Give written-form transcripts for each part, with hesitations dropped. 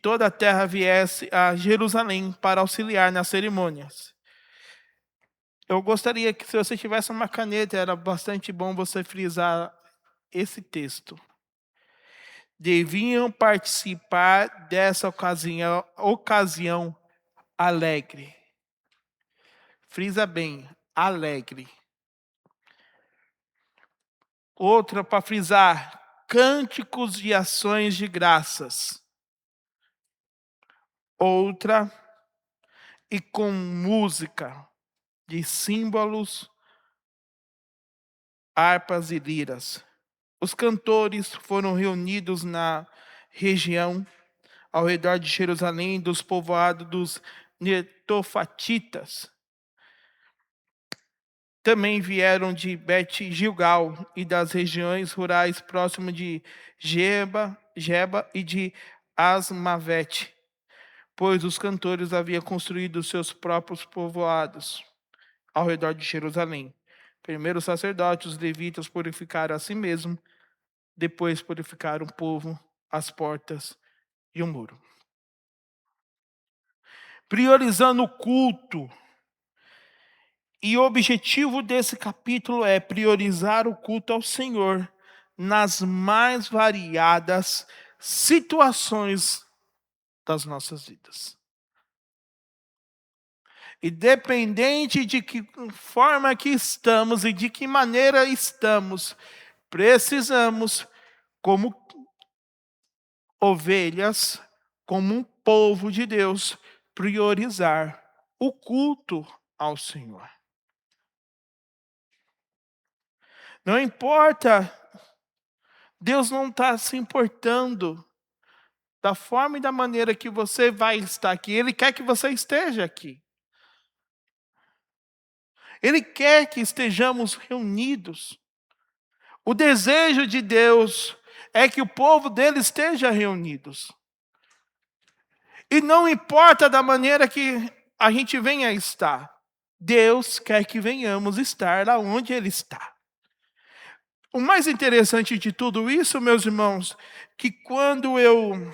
toda a terra viesse a Jerusalém para auxiliar nas cerimônias. Eu gostaria que, se você tivesse uma caneta, era bastante bom você frisar esse texto. Deviam participar dessa ocasião alegre. Frisa bem, alegre. Outra para frisar, cânticos de ações de graças. Outra, e com música de símbolos, harpas e liras. Os cantores foram reunidos na região ao redor de Jerusalém, dos povoados dos netofatitas. Também vieram de Bet-Gilgal e das regiões rurais próximas de Geba e de Asmavete, pois os cantores haviam construído seus próprios povoados ao redor de Jerusalém. Primeiro os sacerdotes, os levitas, purificaram a si mesmos, depois purificaram o povo, as portas e o muro. Priorizando o culto. E o objetivo desse capítulo é priorizar o culto ao Senhor nas mais variadas situações das nossas vidas. Independente de que forma que estamos e de que maneira estamos, precisamos, como ovelhas, como um povo de Deus, priorizar o culto ao Senhor. Não importa, Deus não está se importando da forma e da maneira que você vai estar aqui. Ele quer que você esteja aqui. Ele quer que estejamos reunidos. O desejo de Deus é que o povo dele esteja reunidos. E não importa da maneira que a gente venha a estar. Deus quer que venhamos estar onde Ele está. O mais interessante de tudo isso, meus irmãos, que quando eu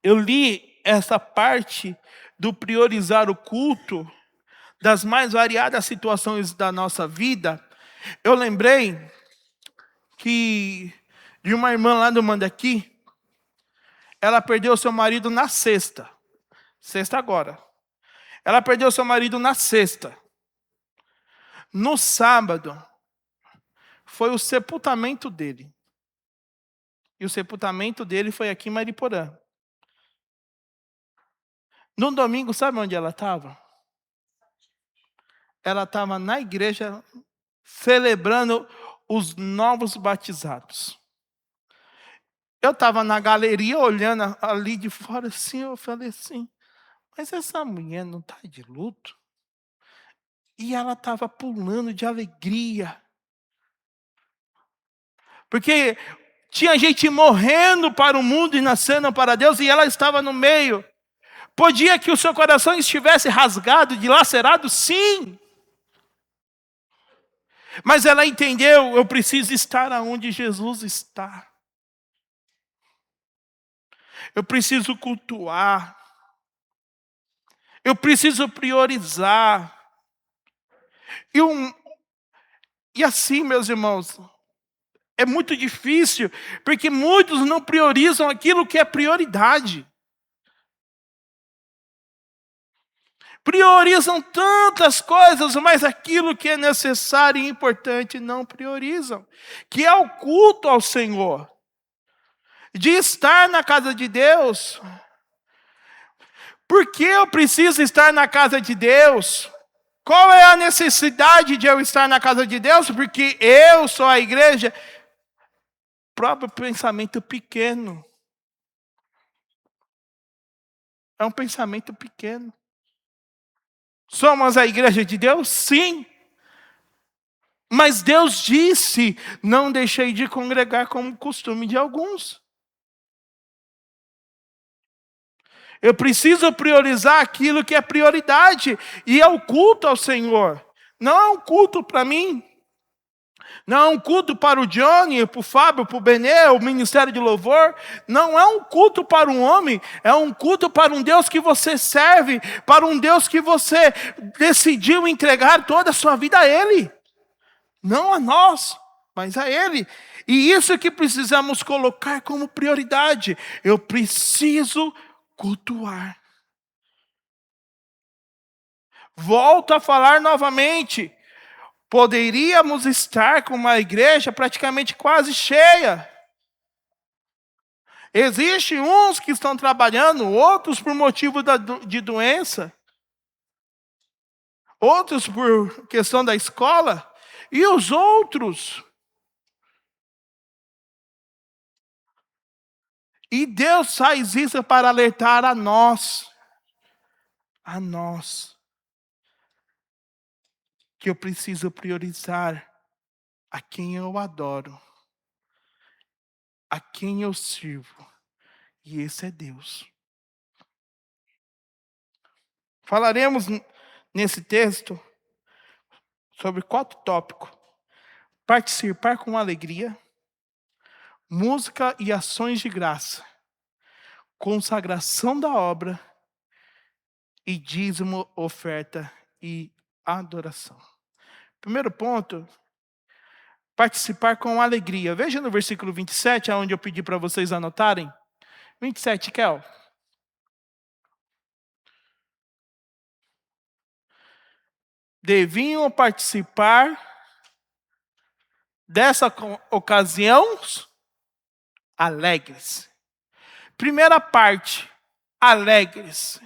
li essa parte do priorizar o culto, das mais variadas situações da nossa vida, eu lembrei de uma irmã lá do Mandaqui, ela perdeu seu marido na sexta agora. Ela perdeu seu marido na sexta. No sábado, foi o sepultamento dele. E o sepultamento dele foi aqui em Mariporã. No domingo, sabe onde ela estava? Ela estava na igreja celebrando os novos batizados. Eu estava na galeria olhando ali de fora assim, eu falei assim, mas essa mulher não está de luto? E ela estava pulando de alegria. Porque tinha gente morrendo para o mundo e nascendo para Deus, e ela estava no meio. Podia que o seu coração estivesse rasgado, dilacerado, sim. Mas ela entendeu, eu preciso estar onde Jesus está. Eu preciso cultuar. Eu preciso priorizar. E assim, meus irmãos, é muito difícil, porque muitos não priorizam aquilo que é prioridade. Priorizam tantas coisas, mas aquilo que é necessário e importante não priorizam, que é o culto ao Senhor. De estar na casa de Deus. Por que eu preciso estar na casa de Deus? Qual é a necessidade de eu estar na casa de Deus? Porque eu sou a igreja. Próprio pensamento pequeno. É um pensamento pequeno. Somos a igreja de Deus? Sim. Mas Deus disse, não deixei de congregar como costume de alguns. Eu preciso priorizar aquilo que é prioridade. E é o culto ao Senhor. Não é um culto para mim. Não é um culto para o Johnny, para o Fábio, para o Benê, o ministério de louvor. Não é um culto para um homem, é um culto para um Deus que você serve, para um Deus que você decidiu entregar toda a sua vida a Ele. Não a nós, mas a Ele. E isso que precisamos colocar como prioridade. Eu preciso cultuar. Volto a falar novamente. Poderíamos estar com uma igreja praticamente quase cheia. Existem uns que estão trabalhando, outros por motivo de doença, outros por questão da escola, e os outros. E Deus faz isso para alertar a nós, que eu preciso priorizar a quem eu adoro, a quem eu sirvo, e esse é Deus. Falaremos nesse texto sobre 4 tópicos: participar com alegria, música e ações de graça, consagração da obra e dízimo, oferta e adoração. Primeiro ponto, participar com alegria. Veja no versículo 27, onde eu pedi para vocês anotarem. 27, Kel. Deviam participar dessa ocasião alegres. Primeira parte, alegres.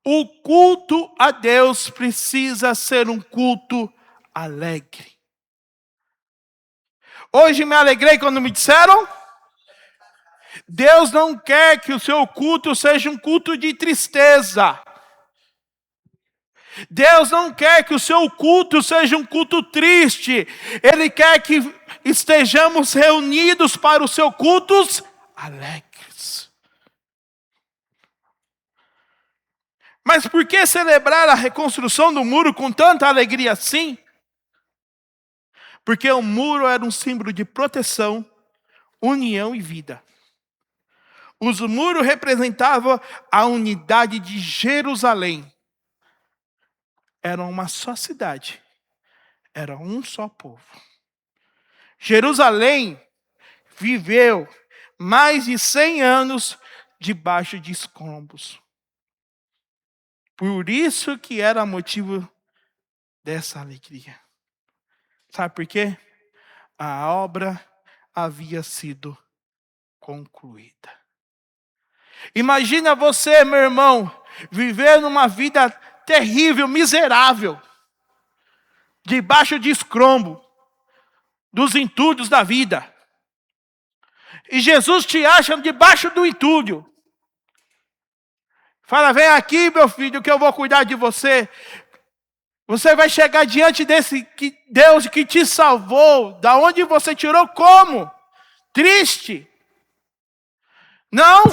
O culto a Deus precisa ser um culto alegre. Hoje me alegrei quando me disseram: Deus não quer que o seu culto seja um culto de tristeza. Deus não quer que o seu culto seja um culto triste. Ele quer que estejamos reunidos para os seus cultos alegres. Mas por que celebrar a reconstrução do muro com tanta alegria assim? Porque o muro era um símbolo de proteção, união e vida. Os muros representavam a unidade de Jerusalém. Era uma só cidade. Era um só povo. Jerusalém viveu mais de 100 anos debaixo de escombros. Por isso que era motivo dessa alegria. Sabe por quê? A obra havia sido concluída. Imagina você, meu irmão, viver numa vida terrível, miserável, debaixo de escombo, dos entulhos da vida. E Jesus te acha debaixo do entulho. Fala: vem aqui, meu filho, que eu vou cuidar de você. Você vai chegar diante desse Deus que te salvou. Da onde você tirou como? Triste. Não.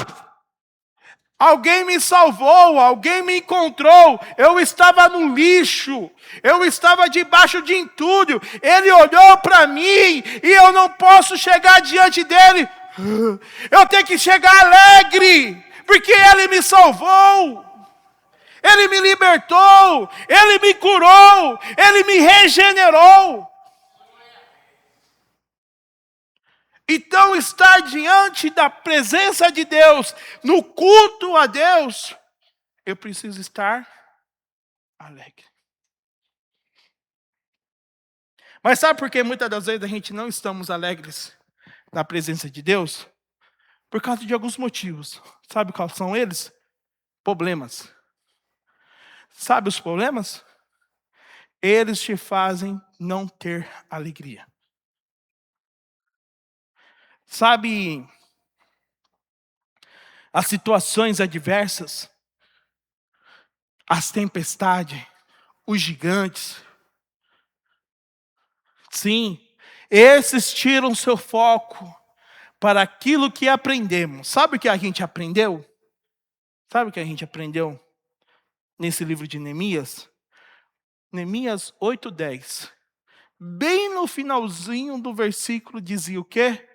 Alguém me salvou, alguém me encontrou. Eu estava no lixo, eu estava debaixo de entulho. Ele olhou para mim e eu não posso chegar diante dele. Eu tenho que chegar alegre, porque ele me salvou. Ele me libertou, ele me curou, ele me regenerou. Então, estar diante da presença de Deus, no culto a Deus, eu preciso estar alegre. Mas sabe por que muitas das vezes a gente não estamos alegres na presença de Deus? Por causa de alguns motivos. Sabe quais são eles? Problemas. Sabe os problemas? Eles te fazem não ter alegria. Sabe as situações adversas, as tempestades, os gigantes. Sim, esses tiram seu foco para aquilo que aprendemos. Sabe o que a gente aprendeu? Sabe o que a gente aprendeu nesse livro de Neemias? Neemias 8:10. bem no finalzinho do versículo dizia o quê?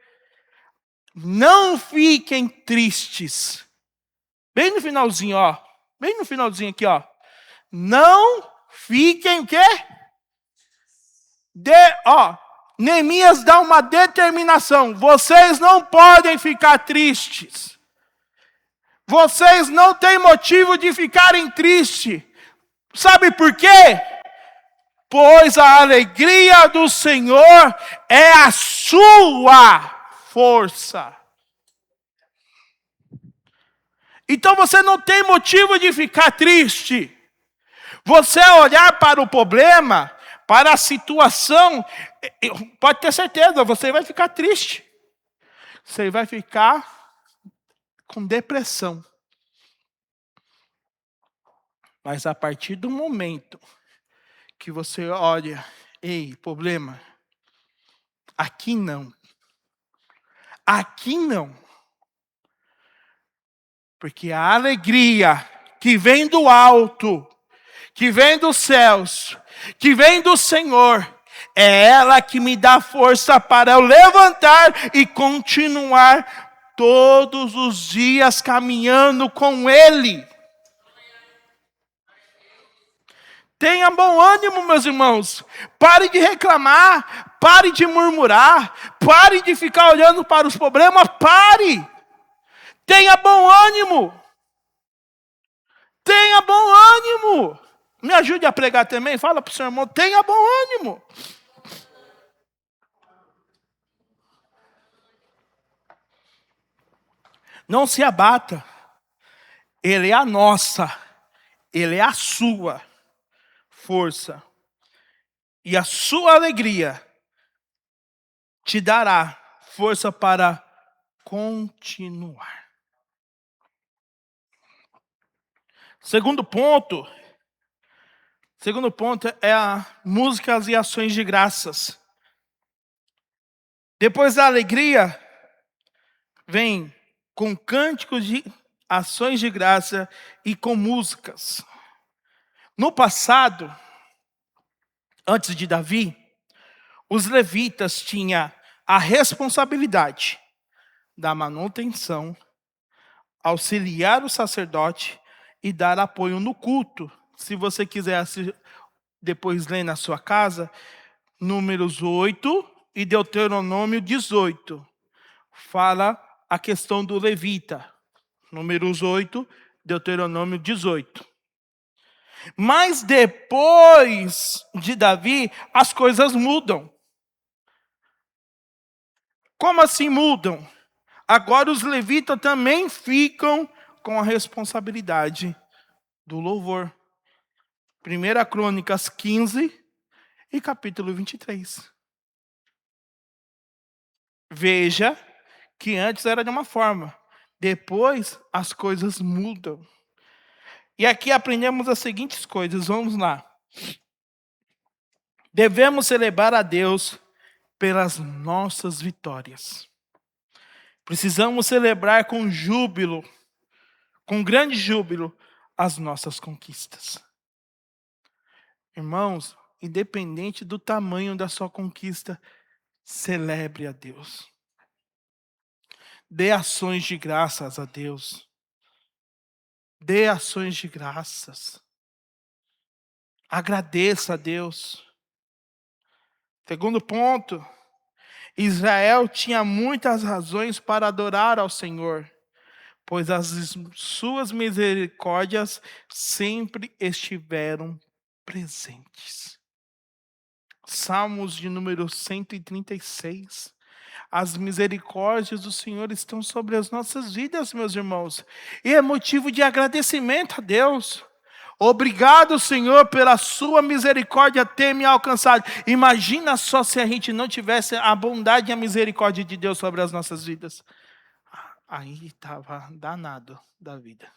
Não fiquem tristes. Bem no finalzinho, ó. Bem no finalzinho aqui, ó. Não fiquem o quê? Neemias dá uma determinação. Vocês não podem ficar tristes. Vocês não têm motivo de ficarem tristes. Sabe por quê? Pois a alegria do Senhor é a sua força. Então você não tem motivo de ficar triste. Você olhar para o problema, para a situação, pode ter certeza, você vai ficar triste. Você vai ficar com depressão. Mas a partir do momento que você olha, ei, problema, aqui não. Aqui não. Porque a alegria que vem do alto, que vem dos céus, que vem do Senhor, é ela que me dá força para eu levantar e continuar todos os dias caminhando com Ele. Tenha bom ânimo, meus irmãos. Pare de reclamar, pare de murmurar, pare de ficar olhando para os problemas, pare. Tenha bom ânimo. Tenha bom ânimo. Me ajude a pregar também. Fala para o seu irmão, tenha bom ânimo. Não se abata. Ele é a nossa. Ele é a sua força. E a sua alegria te dará força para continuar. Segundo ponto é a músicas e ações de graças. Depois da alegria, vem com cânticos de ações de graça e com músicas. No passado, antes de Davi, os levitas tinham a responsabilidade da manutenção, auxiliar o sacerdote e dar apoio no culto. Se você quiser depois ler na sua casa, Números 8 e Deuteronômio 18. Fala a questão do levita. Números 8, Deuteronômio 18. Mas depois de Davi, as coisas mudam. Como assim mudam? Agora os levitas também ficam com a responsabilidade do louvor. 1 Crônicas 15 e capítulo 23. Veja que antes era de uma forma, depois as coisas mudam. E aqui aprendemos as seguintes coisas, vamos lá. Devemos celebrar a Deus pelas nossas vitórias. Precisamos celebrar com júbilo, com grande júbilo, as nossas conquistas. Irmãos, independente do tamanho da sua conquista, celebre a Deus. Dê ações de graças a Deus. Dê ações de graças. Agradeça a Deus. Segundo ponto, Israel tinha muitas razões para adorar ao Senhor, pois as suas misericórdias sempre estiveram presentes. Salmos de número 136. As misericórdias do Senhor estão sobre as nossas vidas, meus irmãos. E é motivo de agradecimento a Deus. Obrigado, Senhor, pela sua misericórdia ter me alcançado. Imagina só se a gente não tivesse a bondade e a misericórdia de Deus sobre as nossas vidas. Aí estava danado da vida.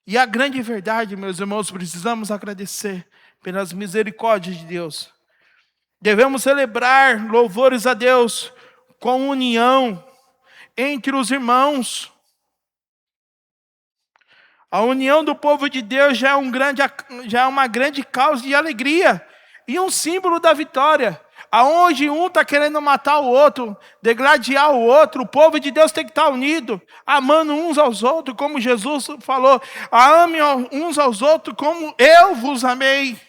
E a grande verdade, meus irmãos, precisamos agradecer pelas misericórdias de Deus. Devemos celebrar louvores a Deus com união entre os irmãos. A união do povo de Deus já é uma grande causa de alegria e um símbolo da vitória. Aonde um está querendo matar o outro, degladiar o outro, o povo de Deus tem que estar unido, amando uns aos outros, como Jesus falou, amem uns aos outros como eu vos amei.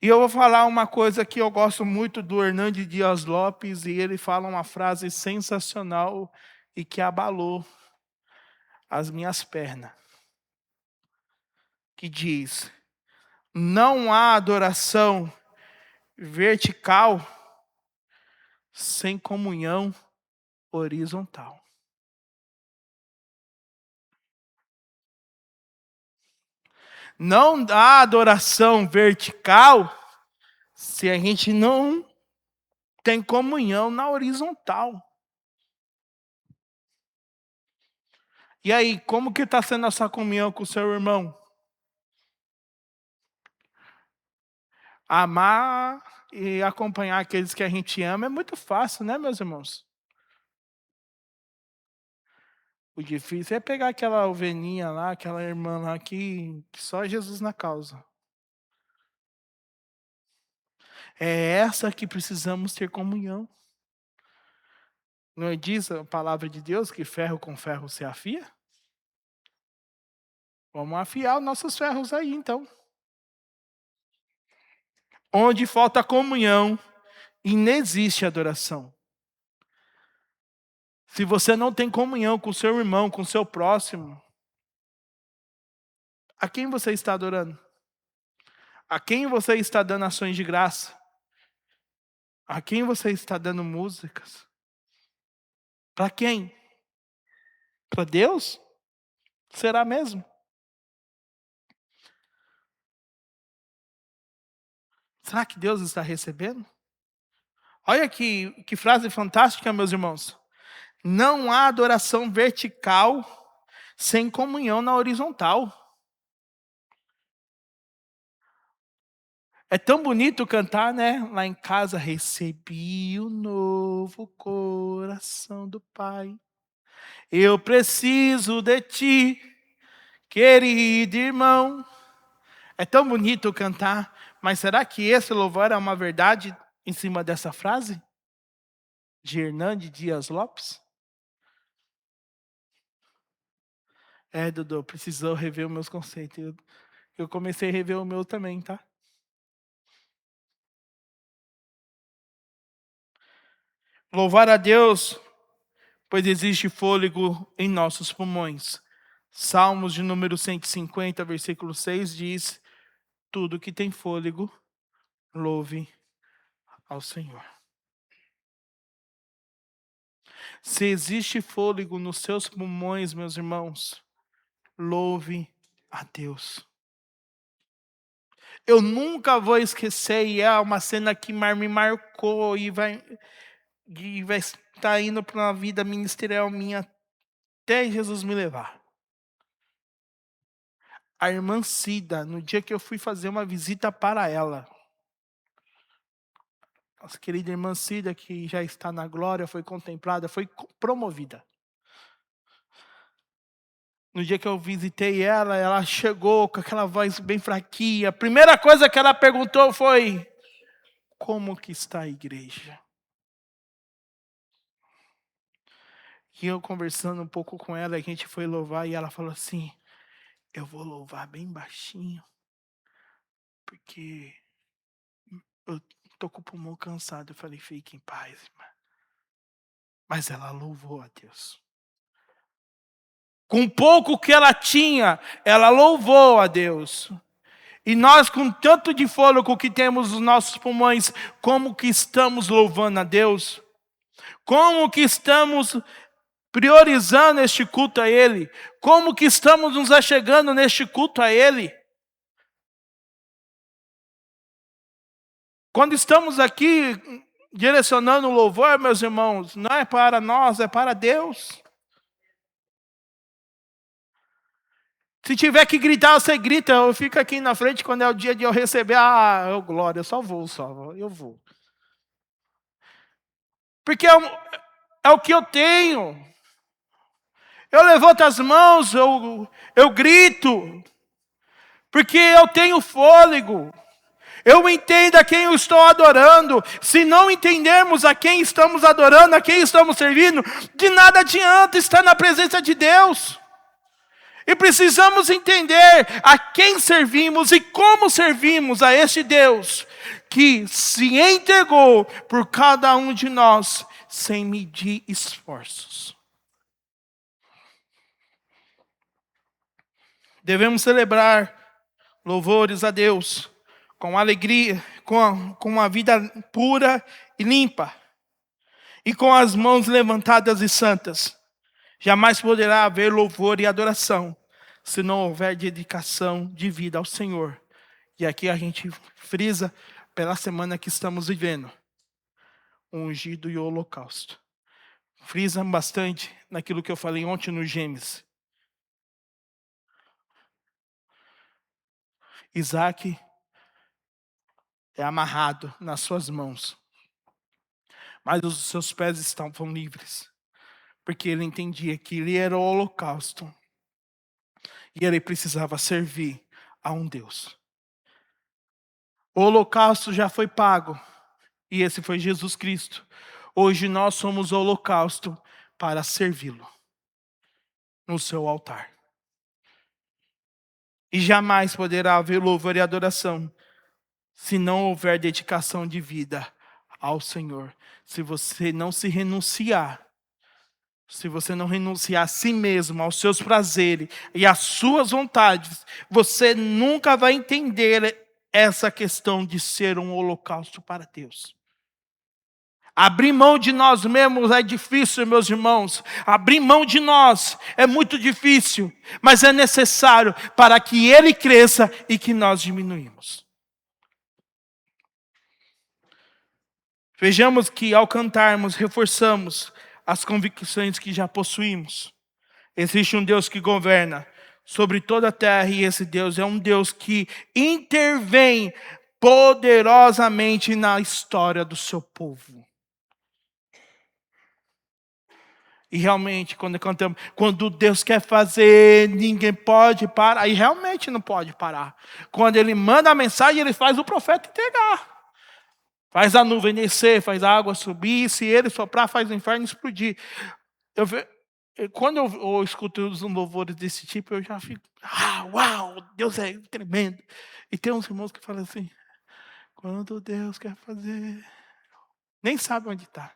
E eu vou falar uma coisa que eu gosto muito do Hernande Dias Lopes, e ele fala uma frase sensacional e que abalou as minhas pernas, que diz: não há adoração vertical sem comunhão horizontal. Não há adoração vertical se a gente não tem comunhão na horizontal. E aí, como que está sendo essa comunhão com o seu irmão? Amar e acompanhar aqueles que a gente ama é muito fácil, né, meus irmãos? O difícil é pegar aquela ovelhinha lá, aquela irmã lá que só Jesus na causa. É essa que precisamos ter comunhão. Não diz a palavra de Deus que ferro com ferro se afia? Vamos afiar os nossos ferros aí, então. Onde falta comunhão, inexiste adoração. Se você não tem comunhão com o seu irmão, com o seu próximo, a quem você está adorando? A quem você está dando ações de graça? A quem você está dando músicas? Para quem? Para Deus? Será mesmo? Será que Deus está recebendo? Olha que frase fantástica, meus irmãos. Não há adoração vertical sem comunhão na horizontal. É tão bonito cantar, né? Lá em casa, recebi o novo coração do Pai. Eu preciso de ti, querido irmão. É tão bonito cantar, mas será que esse louvor é uma verdade em cima dessa frase? De Hernande Dias Lopes? É, Dudu, precisou rever os meus conceitos. Eu comecei a rever o meu também, tá? Louvar a Deus, pois existe fôlego em nossos pulmões. Salmos de número 150, versículo 6 diz: tudo que tem fôlego, louve ao Senhor. Se existe fôlego nos seus pulmões, meus irmãos, louve a Deus. Eu nunca vou esquecer, e é uma cena que me marcou e vai estar indo para uma vida ministerial minha até Jesus me levar. A irmã Cida, no dia que eu fui fazer uma visita para ela, nossa querida irmã Cida, que já está na glória, foi contemplada, foi promovida. No dia que eu visitei ela, ela chegou com aquela voz bem fraquinha. A primeira coisa que ela perguntou foi: como que está a igreja? E eu conversando um pouco com ela, a gente foi louvar e ela falou assim: eu vou louvar bem baixinho, porque eu tô com o pulmão cansado. Eu falei: fique em paz, irmã. Mas ela louvou a Deus. Com pouco que ela tinha, ela louvou a Deus. E nós, com tanto de fôlego que temos nos nossos pulmões, como que estamos louvando a Deus? Como que estamos priorizando este culto a Ele? Como que estamos nos achegando neste culto a Ele? Quando estamos aqui direcionando o louvor, meus irmãos, não é para nós, é para Deus. Se tiver que gritar, você grita. Eu fico aqui na frente quando é o dia de eu receber. Glória, eu só vou. Eu vou. Porque é o que eu tenho. eu levanto as mãos, eu grito, porque eu tenho fôlego. Eu entendo a quem eu estou adorando. Se não entendermos a quem estamos adorando, a quem estamos servindo, de nada adianta estar na presença de Deus. E precisamos entender a quem servimos e como servimos a este Deus que se entregou por cada um de nós sem medir esforços. Devemos celebrar louvores a Deus com alegria, com uma vida pura e limpa, e com as mãos levantadas e santas. Jamais poderá haver louvor e adoração se não houver dedicação de vida ao Senhor. E aqui a gente frisa pela semana que estamos vivendo, o ungido e o holocausto. Frisa bastante naquilo que eu falei ontem no Gênesis. Isaac é amarrado nas suas mãos, mas os seus pés estavam livres, porque ele entendia que ele era o holocausto e ele precisava servir a um Deus. O holocausto já foi pago e esse foi Jesus Cristo. Hoje nós somos o holocausto para servi-lo no seu altar. E jamais poderá haver louvor e adoração se não houver dedicação de vida ao Senhor. Se você não se renunciar, se você não renunciar a si mesmo, aos seus prazeres e às suas vontades, você nunca vai entender essa questão de ser um holocausto para Deus. Abrir mão de nós mesmos é difícil, meus irmãos. Abrir mão de nós é muito difícil, mas é necessário para que Ele cresça e que nós diminuímos. Vejamos que ao cantarmos, reforçamos as convicções que já possuímos. Existe um Deus que governa sobre toda a terra e esse Deus é um Deus que intervém poderosamente na história do seu povo. E realmente, quando cantamos, quando Deus quer fazer, ninguém pode parar. E realmente não pode parar. Quando Ele manda a mensagem, Ele faz o profeta entregar. Faz a nuvem descer, faz a água subir. Se Ele soprar, faz o inferno explodir. Quando eu escuto os louvores desse tipo, eu já fico, uau, Deus é tremendo. E tem uns irmãos que falam assim, quando Deus quer fazer, nem sabe onde está.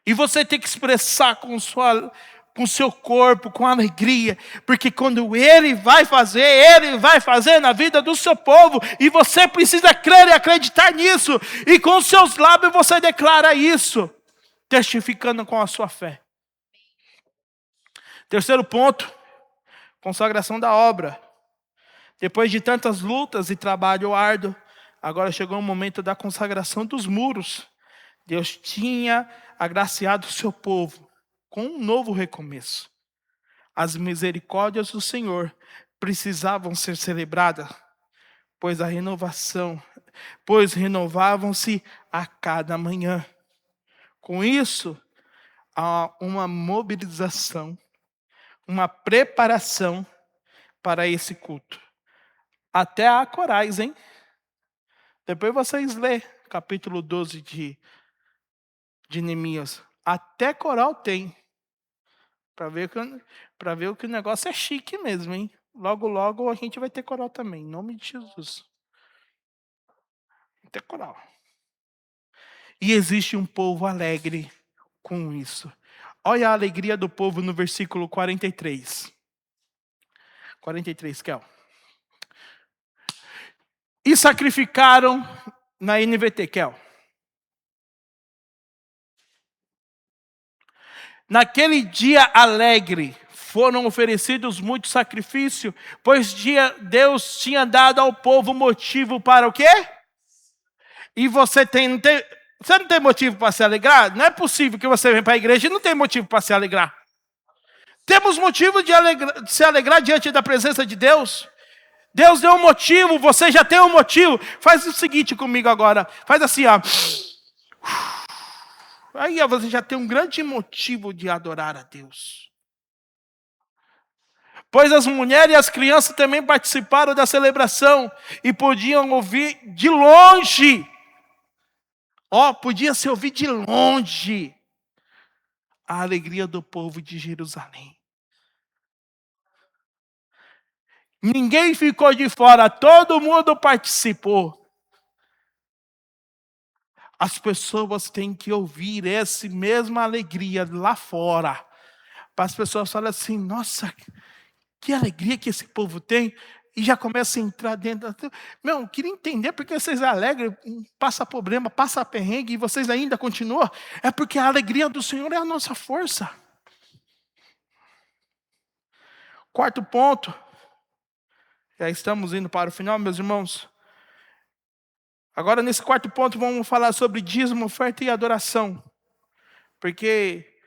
E você tem que expressar com o seu corpo, com alegria, porque quando Ele vai fazer na vida do seu povo, e você precisa crer e acreditar nisso, e com os seus lábios você declara isso, testificando com a sua fé. Terceiro ponto, consagração da obra. Depois de tantas lutas e trabalho árduo, agora chegou o momento da consagração dos muros. Deus tinha agraciado o seu povo com um novo recomeço. As misericórdias do Senhor precisavam ser celebradas, pois renovavam-se a cada manhã. Com isso, há uma mobilização, uma preparação para esse culto. Até há corais, hein? Depois vocês lêem capítulo 12 de Neemias. Até coral tem. Para ver que o negócio é chique mesmo, hein? Logo, logo a gente vai ter coral também. Em nome de Jesus. Vai ter coral. E existe um povo alegre com isso. Olha a alegria do povo no versículo 43. 43, Kel. E sacrificaram na NVT, Kel. Naquele dia alegre, foram oferecidos muitos sacrifícios, pois Deus tinha dado ao povo motivo para o quê? E você não tem motivo para se alegrar? Não é possível que você venha para a igreja e não tem motivo para se alegrar. Temos motivo de se alegrar diante da presença de Deus. Deus deu um motivo, você já tem um motivo. Faz o seguinte comigo agora. Faz assim, ó. Aí você já tem um grande motivo de adorar a Deus. Pois as mulheres e as crianças também participaram da celebração e podiam ouvir de longe. Podia se ouvir de longe a alegria do povo de Jerusalém. Ninguém ficou de fora, todo mundo participou. As pessoas têm que ouvir essa mesma alegria lá fora. Para as pessoas falarem assim, nossa, que alegria que esse povo tem. E já começa a entrar dentro. Meu, eu queria entender porque vocês alegram, passa problema, passa perrengue e vocês ainda continuam. É porque a alegria do Senhor é a nossa força. Quarto ponto. Já estamos indo para o final, meus irmãos. Agora, nesse quarto ponto, vamos falar sobre dízimo, oferta e adoração. Porque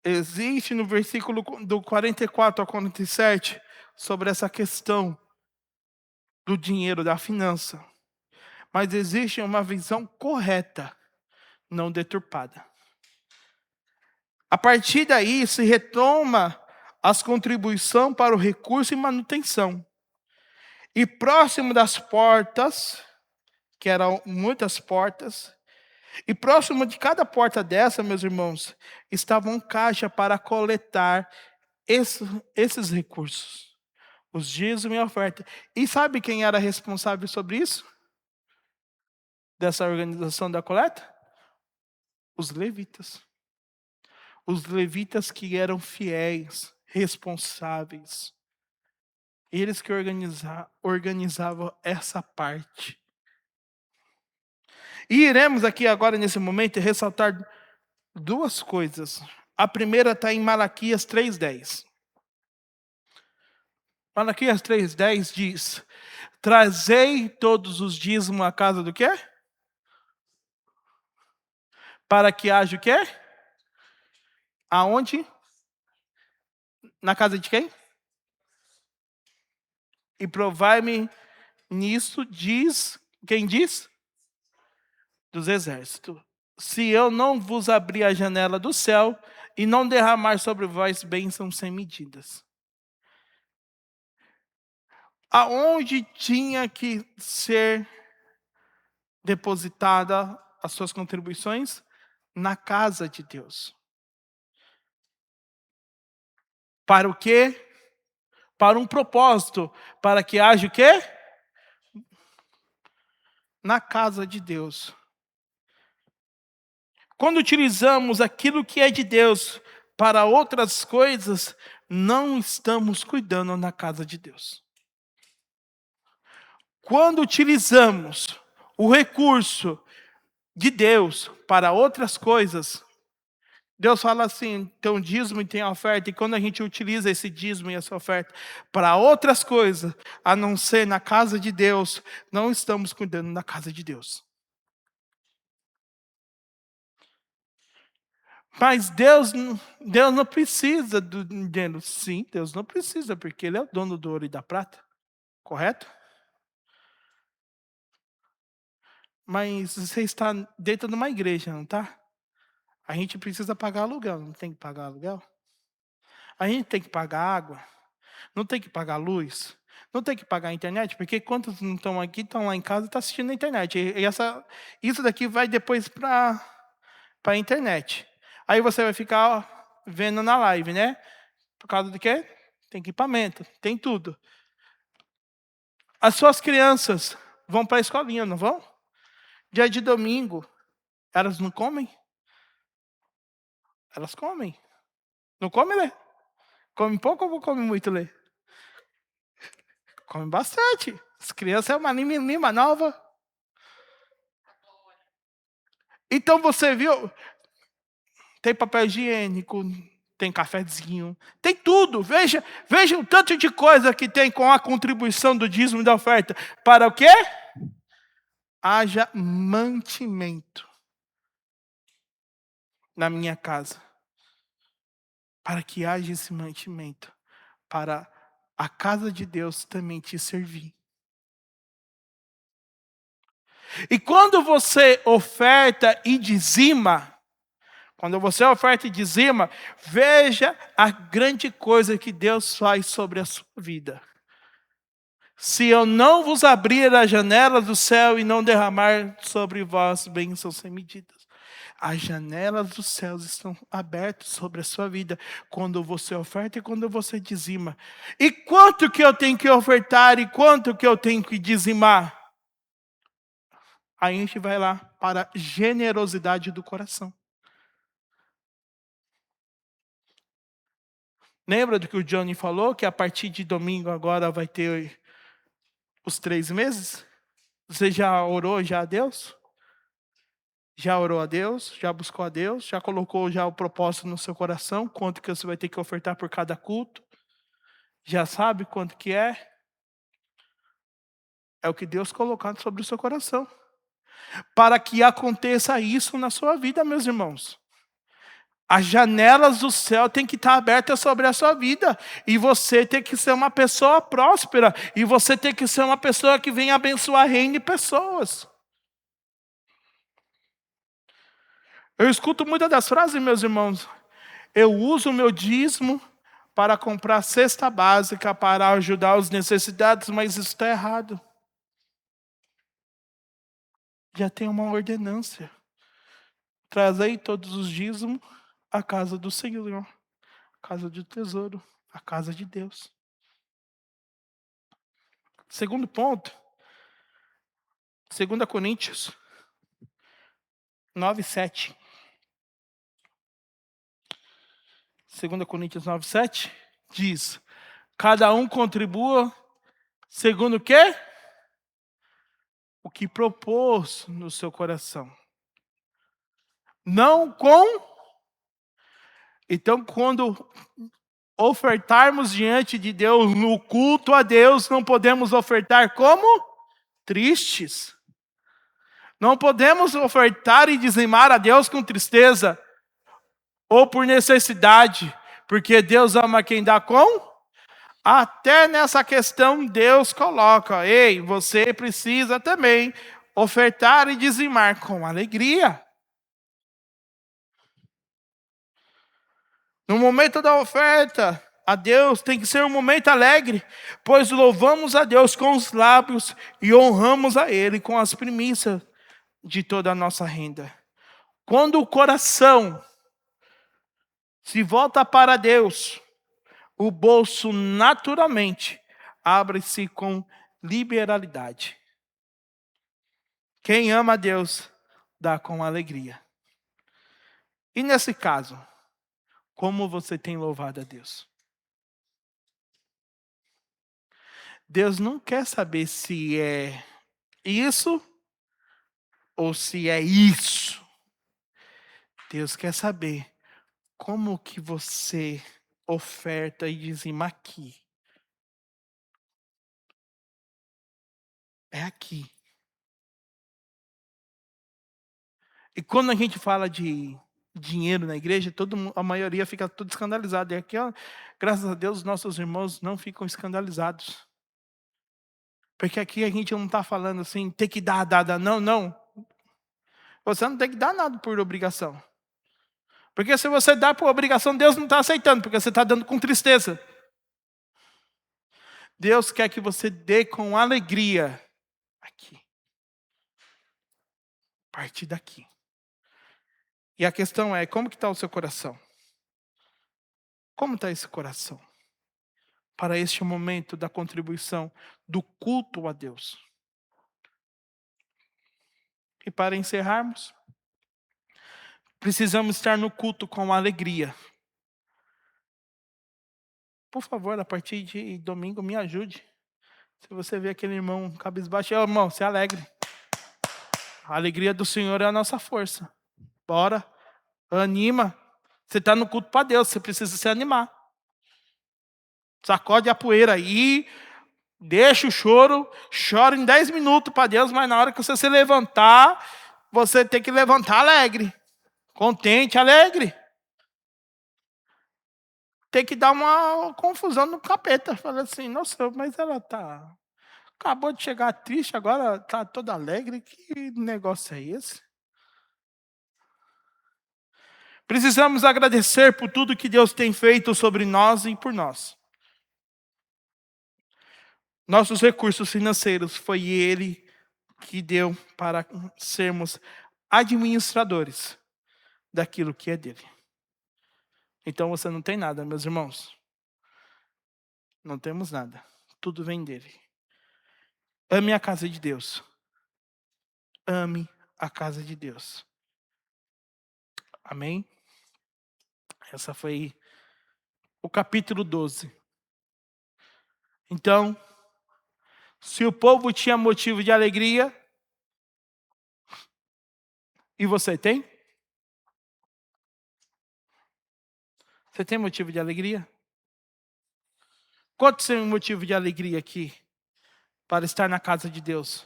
existe no versículo do 44 ao 47, sobre essa questão do dinheiro, da finança. Mas existe uma visão correta, não deturpada. A partir daí, se retoma as contribuições para o recurso e manutenção. E próximo das portas, que eram muitas portas, e próximo de cada porta dessa, meus irmãos, estava um caixa para coletar esses recursos. Os dízimos e a oferta. E sabe quem era responsável sobre isso? Dessa organização da coleta? Os levitas. Os levitas que eram fiéis, responsáveis. Eles que organizavam essa parte. E iremos aqui agora, nesse momento, ressaltar duas coisas. A primeira está em Malaquias 3:10. Malaquias 3:10 diz: trazei todos os dízimos à casa do quê? Para que haja o quê? Aonde? Na casa de quem? E provai-me nisso, diz, quem diz? Dos exércitos. Se eu não vos abrir a janela do céu e não derramar sobre vós bênçãos sem medidas. Aonde tinha que ser depositada as suas contribuições? Na casa de Deus. Para o quê? Para um propósito. Para que haja o quê? Na casa de Deus. Quando utilizamos aquilo que é de Deus para outras coisas, não estamos cuidando na casa de Deus. Quando utilizamos o recurso de Deus para outras coisas, Deus fala assim, tem um dízimo e tem a oferta, e quando a gente utiliza esse dízimo e essa oferta para outras coisas, a não ser na casa de Deus, não estamos cuidando da casa de Deus. Mas Deus não precisa do dinheiro. Sim, Deus não precisa, porque Ele é o dono do ouro e da prata. Correto? Mas você está dentro de uma igreja, não está? A gente precisa pagar aluguel, não tem que pagar aluguel? A gente tem que pagar água, não tem que pagar luz, não tem que pagar a internet, porque quantos não estão aqui, estão lá em casa e estão assistindo na internet. Isso daqui vai depois para a internet. Aí você vai ficar vendo na live, né? Por causa do quê? Tem equipamento, tem tudo. As suas crianças vão para a escolinha, não vão? Dia de domingo, elas não comem? Elas comem. Não comem, Lê? Come pouco ou come muito, Lê? Come bastante. As crianças é uma anima nova. Então você viu, tem papel higiênico, tem cafezinho, tem tudo. Veja o tanto de coisa que tem com a contribuição do dízimo e da oferta. Para o quê? Haja mantimento na minha casa. Para que haja esse mantimento. Para a casa de Deus também te servir. E quando você oferta e dizima, Quando você oferta e dizima, veja a grande coisa que Deus faz sobre a sua vida. Se eu não vos abrir as janelas do céu e não derramar sobre vós bênçãos sem medidas. As janelas dos céus estão abertas sobre a sua vida quando você oferta e quando você dizima. E quanto que eu tenho que ofertar e quanto que eu tenho que dizimar? Aí a gente vai lá para a generosidade do coração. Lembra do que o Johnny falou? Que a partir de domingo agora vai ter os 3 meses? Você já orou já a Deus? Já orou a Deus? Já buscou a Deus? Já colocou já o propósito no seu coração? Quanto que você vai ter que ofertar por cada culto? Já sabe quanto que é? É o que Deus colocou sobre o seu coração. Para que aconteça isso na sua vida, meus irmãos. As janelas do céu têm que estar abertas sobre a sua vida. E você tem que ser uma pessoa próspera. E você tem que ser uma pessoa que vem abençoar reino e pessoas. Eu escuto muitas das frases, meus irmãos. Eu uso o meu dízimo para comprar cesta básica, para ajudar os necessitados, mas isso está errado. Já tem uma ordenância. Trazei todos os dízimos à casa do Senhor, à casa do tesouro, à casa de Deus. Segundo ponto, 2 Coríntios 9:7. 2 Coríntios 9:7 diz: cada um contribua segundo o quê? O que propôs no seu coração. Não com... Então, quando ofertarmos diante de Deus, no culto a Deus, não podemos ofertar como? Tristes. Não podemos ofertar e dizimar a Deus com tristeza ou por necessidade, porque Deus ama quem dá com... Até nessa questão Deus coloca, ei, você precisa também ofertar e dizimar com alegria. No momento da oferta a Deus tem que ser um momento alegre, pois louvamos a Deus com os lábios e honramos a Ele com as primícias de toda a nossa renda. Quando o coração se volta para Deus, o bolso naturalmente abre-se com liberalidade. Quem ama a Deus dá com alegria. E nesse caso, como você tem louvado a Deus? Deus não quer saber se é isso ou se é isso. Deus quer saber como que você oferta e dizima aqui. É aqui. E quando a gente fala de dinheiro na igreja, a maioria fica tudo escandalizado. E aqui, ó, graças a Deus, nossos irmãos não ficam escandalizados. Porque aqui a gente não está falando assim, tem que dar. Não, não. Você não tem que dar nada por obrigação. Porque se você dá por obrigação, Deus não está aceitando, porque você está dando com tristeza. Deus quer que você dê com alegria aqui. A partir daqui. E a questão é, como que está o seu coração? Como está esse coração? Para este momento da contribuição, do culto a Deus. E para encerrarmos, precisamos estar no culto com alegria. Por favor, a partir de domingo, me ajude. Se você vê aquele irmão cabisbaixo, irmão, se alegre. A alegria do Senhor é a nossa força. Bora, anima. Você está no culto para Deus, você precisa se animar. Sacode a poeira aí, deixa o choro, chora em 10 minutos para Deus, mas na hora que você se levantar, você tem que levantar alegre. Contente, alegre. Tem que dar uma confusão no capeta. Fala assim, nossa, mas ela acabou de chegar triste, agora está toda alegre. Que negócio é esse? Precisamos agradecer por tudo que Deus tem feito sobre nós e por nós. Nossos recursos financeiros foi Ele que deu para sermos administradores daquilo que é dele. Então você não tem nada, meus irmãos. Não temos nada. Tudo vem dele. Ame a casa de Deus. Ame a casa de Deus. Amém? Essa foi o capítulo 12. Então, se o povo tinha motivo de alegria, e você tem? Você tem motivo de alegria? Quantos têm motivo de alegria aqui para estar na casa de Deus?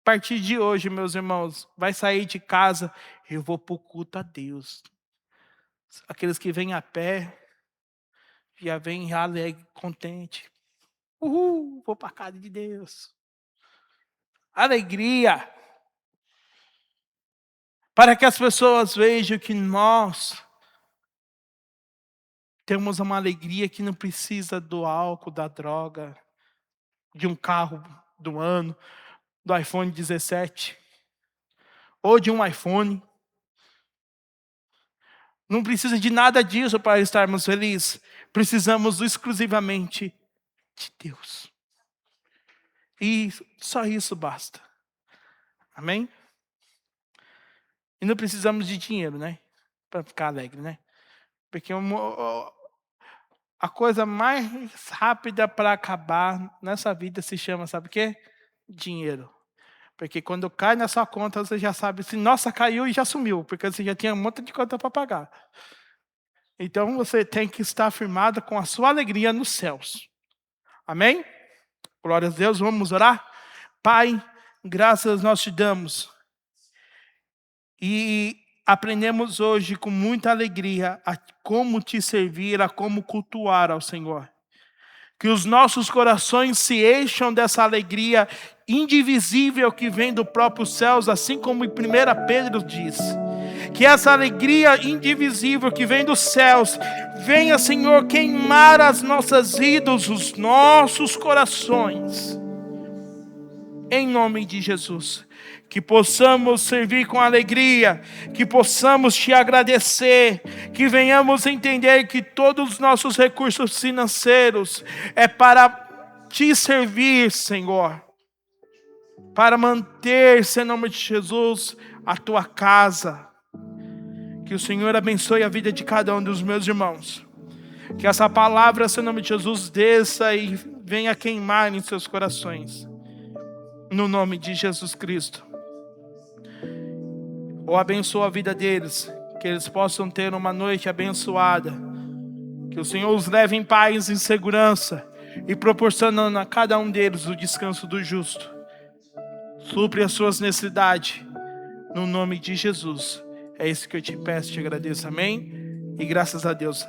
A partir de hoje, meus irmãos, vai sair de casa, eu vou para o culto a Deus. Aqueles que vêm a pé, já vêm alegre, contente. Uhul, vou para a casa de Deus. Alegria. Para que as pessoas vejam que nós temos uma alegria que não precisa do álcool, da droga, de um carro do ano, do iPhone 17, ou de um iPhone. Não precisa de nada disso para estarmos felizes. Precisamos exclusivamente de Deus. E só isso basta. Amém? E não precisamos de dinheiro, né? Para ficar alegre, né? Porque a coisa mais rápida para acabar nessa vida se chama, sabe o quê? Dinheiro. Porque quando cai na sua conta, você já sabe se, nossa, caiu e já sumiu. Porque você já tinha um monte de conta para pagar. Então você tem que estar firmado com a sua alegria nos céus. Amém? Glória a Deus, vamos orar? Pai, graças nós te damos. E aprendemos hoje com muita alegria a como te servir, a como cultuar ao Senhor. Que os nossos corações se encham dessa alegria indivisível que vem do próprio céus, assim como em 1 Pedro diz. Que essa alegria indivisível que vem dos céus venha, Senhor, queimar as nossas vidas, os nossos corações. Em nome de Jesus. Que possamos servir com alegria, que possamos te agradecer, que venhamos entender que todos os nossos recursos financeiros é para te servir, Senhor. Para manter, em nome de Jesus, a tua casa. Que o Senhor abençoe a vida de cada um dos meus irmãos. Que essa palavra, em nome de Jesus, desça e venha queimar em seus corações. No nome de Jesus Cristo. Ou abençoa a vida deles, que eles possam ter uma noite abençoada. Que o Senhor os leve em paz e em segurança e proporcionando a cada um deles o descanso do justo. Supre as suas necessidades, no nome de Jesus. É isso que eu te peço, te agradeço, amém? E graças a Deus.